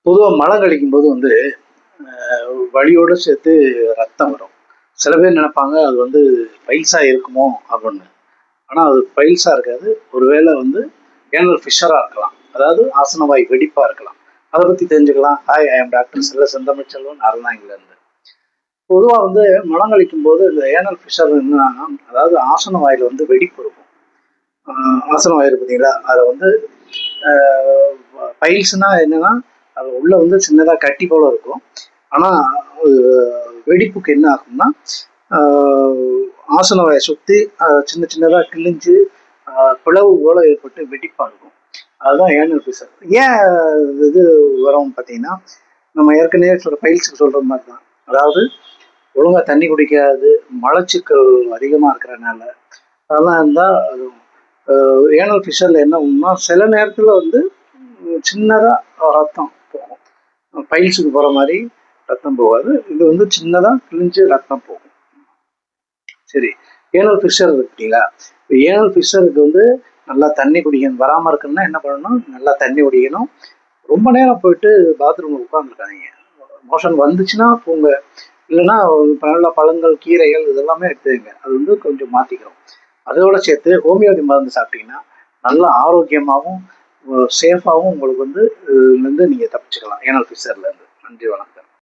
பொதுவாக மலம் கழிக்கும் போது வந்து வலியோடு சேர்த்து ரத்தம் வரும். சில பேர் நினைப்பாங்க அது வந்து பைல்ஸாக இருக்குமோ அப்படின்னு. ஆனால் அது பைல்ஸாக இருக்காது. ஒருவேளை வந்து ஏனல் ஃபிஷராக இருக்கலாம், அதாவது ஆசனவாய் வெடிப்பாக இருக்கலாம். அதை பற்றி தெரிஞ்சுக்கலாம். ஹாய், ஐ எம் டாக்டர் செல்ல செந்தமிழ் செல்வன், அருணாங்கிலேருந்து. பொதுவாக வந்து மலம் கழிக்கும் போது இந்த ஏனல் ஃபிஷர் என்னன்னா, அதாவது ஆசன வாயில் வந்து வெடிப்பு இருக்கும். ஆசன வாயில் பார்த்தீங்களா, அதை வந்து பைல்ஸ்னா என்னன்னா, அது உள்ள வந்து சின்னதாக கட்டி போல இருக்கும். ஆனால் வெடிப்புக்கு என்ன ஆகும்னா, ஆசன வாயை சுற்றி சின்ன சின்னதாக கிழிஞ்சு பிளவு போல ஏற்பட்டு வெடிப்பாக இருக்கும். அதுதான் ஏனல் ஃபிஷர். ஏன் இது வரும் பார்த்தீங்கன்னா, நம்ம ஏற்கனவே பைல்ஸுக்கு சொல்கிற மாதிரி தான். அதாவது ஒழுங்காக தண்ணி குடிக்காது, மலச்சிக்கல் அதிகமாக இருக்கிறனால அதெல்லாம் இருந்தால் அது ஏனல் ஃபிஷரில் என்ன ஒன்றுனா, சில நேரத்தில் வந்து சின்னதாக ரத்தம் போகும். பைல்ஸுக்கு போகிற மாதிரி ரத்தம் போகாது. இது வந்து சின்னதாக கிழிஞ்சு ரத்தம் போகும். சரி, ஏனல் ஃபிஷர் இருக்குங்களா? இப்போ ஏனல் ஃபிஷருக்கு வந்து நல்லா தண்ணி குடிக்கணும். வராமல் இருக்குன்னா என்ன பண்ணணும்? நல்லா தண்ணி குடிக்கணும். ரொம்ப நேரம் போயிட்டு பாத்ரூமில் உட்காந்துருக்காதீங்க. மோஷன் வந்துச்சுன்னா போங்க, இல்லைன்னா நல்ல பழங்கள், கீரைகள் இதெல்லாமே எடுத்துங்க. அது வந்து கொஞ்சம் மாற்றிக்கிறோம். அதோட சேர்த்து ஹோமியோபதி மருந்து சாப்பிட்டீங்கன்னா நல்ல ஆரோக்கியமாகவும் சேஃபாகவும் உங்களுக்கு வந்து இதுலேருந்து நீங்கள் தப்பிச்சுக்கலாம், ஏனல் ஃபிஷர்லேருந்து. நன்றி, வணக்கம்.